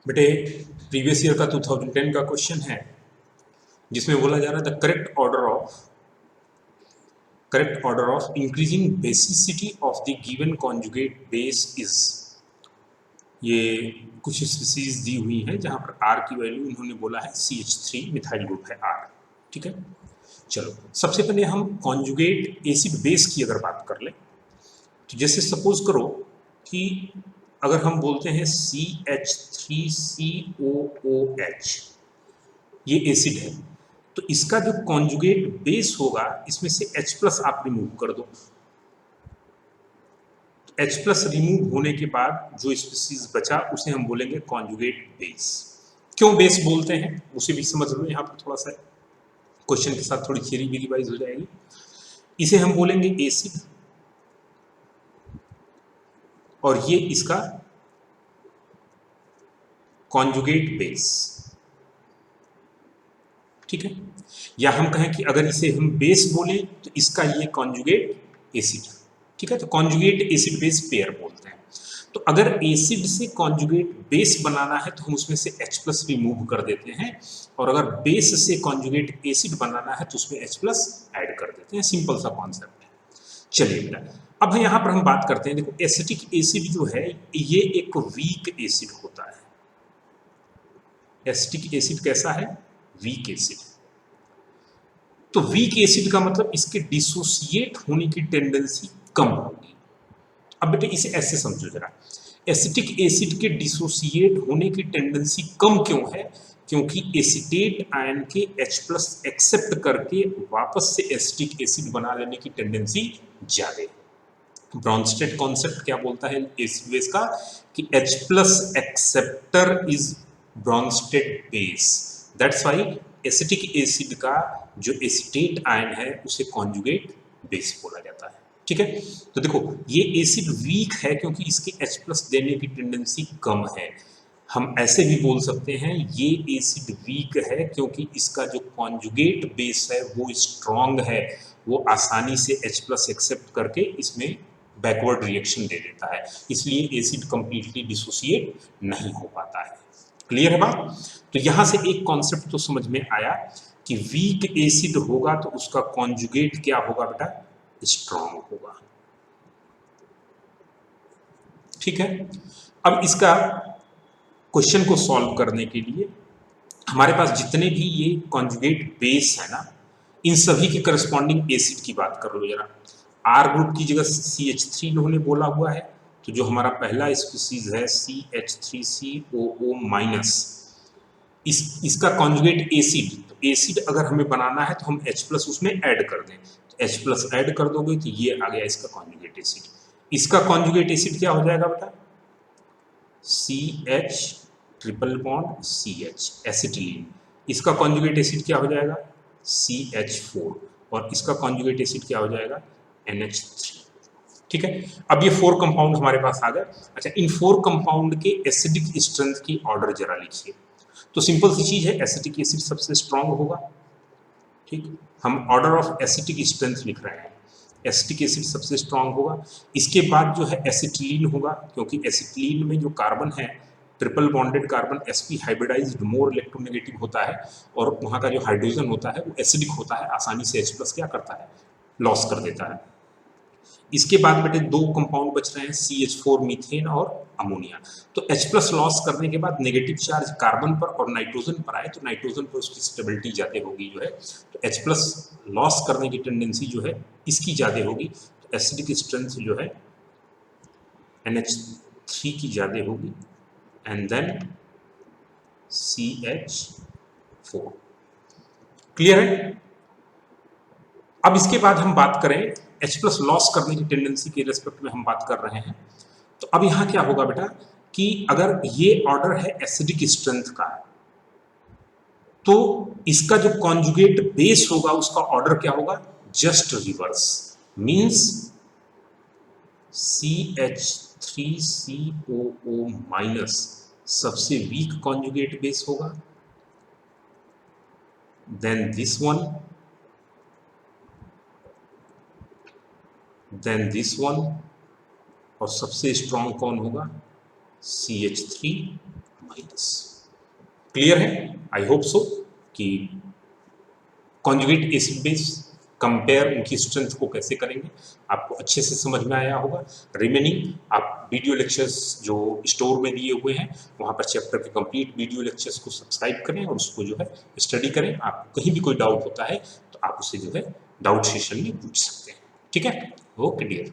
बेटे previous year का 2010 का क्वेश्चन है जिसमें बोला जा रहा है the correct order of increasing basicity of the given conjugate base is. ये कुछ स्पीसीज दी हुई है जहां पर आर की वैल्यू इन्होंने बोला है CH3 मिथाइल ग्रुप है आर। ठीक है, चलो सबसे पहले हम कॉन्जुगेट एसिड बेस की अगर बात कर ले तो जैसे सपोज करो कि अगर हम बोलते हैं CH3COOH, ये एसिड है, तो इसका जो कॉन्जुगेट बेस होगा इसमें से H+ आप रिमूव कर दो। H+ रिमूव होने के बाद जो स्पीसीज बचा उसे हम बोलेंगे कॉन्जुगेट बेस। क्यों बेस बोलते हैं उसे भी समझ लो, यहाँ पर थोड़ा सा क्वेश्चन के साथ थोड़ी थियरी भी रिवाइज हो जाएगी। इसे हम बोलेंगे एसिड और ये इसका कॉन्जुगेट बेस। ठीक है, या हम कहें कि अगर इसे हम बेस बोले तो इसका ये कॉन्जुगेट एसिड। ठीक है, तो कॉन्जुगेट एसिड बेस पेयर बोलते हैं। तो अगर एसिड से कॉन्जुगेट बेस बनाना है तो हम उसमें से H+ रिमूव कर देते हैं, और अगर बेस से कॉन्जुगेट एसिड बनाना है तो उसमें H+ ऐड कर देते हैं। सिंपल सा कॉन्सेप्ट है। चलिए बेटा, अब यहाँ पर हम बात करते हैं। देखो एसिटिक एसिड जो है ये एक वीक एसिड होता है। एसिटिक एसिड कैसा है? Weak acid. तो वीक एसिड का मतलब इसके डिसोसिएट होने की टेंडेंसी कम होगी। अब बेटे इसे ऐसे समझो जरा, एसिटिक एसिड के डिसोसिएट होने की टेंडेंसी कम क्यों है? क्योंकि एसिटेट आयन के H+ एक्सेप्ट करके वापस से एसिटिक एसिड बना लेने की टेंडेंसी ज्यादा है। ब्रॉन्स्टेड कॉन्सेप्ट क्या बोलता है एसिड बेस का कि H+ acceptor is Brønsted base. That's why acetic acid का जो एसिटेट आयन है उसे कॉन्जुगेट बेस बोला जाता है। ठीक है, तो देखो ये एसिड वीक है क्योंकि इसके H+ देने की टेंडेंसी कम है। हम ऐसे भी बोल सकते हैं ये एसिड वीक है क्योंकि इसका जो कॉन्जुगेट बेस है वो स्ट्रॉन्ग है, वो आसानी से H+ एक्सेप्ट करके इसमें बैकवर्ड रिएक्शन दे देता है, इसलिए एसिड कंप्लीटली डिसोसिएट नहीं हो पाता है। क्लियर है बात? तो यहां से एक कॉन्सेप्ट तो समझ में आया कि वीक एसिड होगा तो उसका कॉन्जुगेट क्या होगा बेटा? स्ट्रॉन्ग होगा। ठीक है, अब इसका क्वेश्चन को सॉल्व करने के लिए हमारे पास जितने भी ये कॉन्जुगेट बेस है ना, इन सभी के करस्पॉन्डिंग एसिड की बात कर लो जरा। आर ग्रुप की जगह CH3 इन्होंने बोला हुआ है, तो जो हमारा पहला स्पीसीज है CH3COO-, इसका कॉन्जुगेट एसिड, तो एसिड अगर हमें बनाना है तो हम H+ उसमें ऐड कर दें, तो H+ ऐड कर दोगे तो ये आ गया इसका कॉन्जुगेट एसिड। इसका कॉन्जुगेट एसिड क्या हो जाएगा बेटा? CH triple bond CH acetylene. इसका कॉन्जुगेट एसिड क्या हो जाएगा? CH4। और इसका कॉन्जुगेट एसिड क्या हो जाएगा? NH3। ठीक है, अब ये 4 कंपाउंड हमारे पास आ गए। अच्छा, इन 4 कंपाउंड के एसिडिक स्ट्रेंथ की ऑर्डर जरा लिखिए। तो सिंपल सी चीज है, एसिटिक एसिड सबसे स्ट्रांग होगा। ठीक, हम ऑर्डर ऑफ एसिटिक स्ट्रेंथ लिख रहे हैं। एसिटिक एसिड सबसे स्ट्रांग होगा, इसके बाद जो है एसिटिलीन होगा, क्योंकि एसिटिलीन में जो कार्बन है triple bonded carbon sp hybridized more electronegative होता है, और वहां का जो हाइड्रोजन होता है वो एसिडिक होता है, आसानी से H+ क्या करता है? लॉस कर देता है। इसके बाद बेटे 2 कंपाउंड बच रहे हैं CH4 मीथेन और अमोनिया। तो H+ लॉस करने के बाद नेगेटिव चार्ज कार्बन पर और नाइट्रोजन पर आए तो नाइट्रोजन पर उसकी स्टेबिलिटी ज्यादा होगी जो है, तो H+ लॉस करने की टेंडेंसी जो है इसकी ज्यादा होगी, तो एसिडिक स्ट्रेंथ जो है NH3 की ज्यादा होगी, एंड देन CH4। क्लियर है? अब इसके बाद हम बात करें H+ लॉस करने की टेंडेंसी के रेस्पेक्ट में हम बात कर रहे हैं। तो अब यहां क्या होगा बेटा कि अगर ये ऑर्डर है एसिडिक स्ट्रेंथ का, तो इसका जो कॉन्जुगेट बेस होगा उसका ऑर्डर क्या होगा? जस्ट रिवर्स, मींस CH3COO- सबसे वीक कॉन्जुगेट बेस होगा, then this one, then this one, और सबसे स्ट्रॉन्ग कौन होगा? CH3-। माइनस। क्लियर है? आई होप सो कि कॉन्जुगेट एसिड बेस कंपेयर उनकी स्ट्रेंथ को कैसे करेंगे आपको अच्छे से समझ में आया होगा। रिमेनिंग आप वीडियो लेक्चर्स जो स्टोर में दिए हुए हैं वहाँ पर चैप्टर के कंप्लीट वीडियो लेक्चर्स को सब्सक्राइब करें और उसको जो है स्टडी करें। आपको कहीं भी कोई डाउट होता है तो आप उसे जो है डाउट सेशन में पूछ सकते हैं। ठीक है? Okay dear.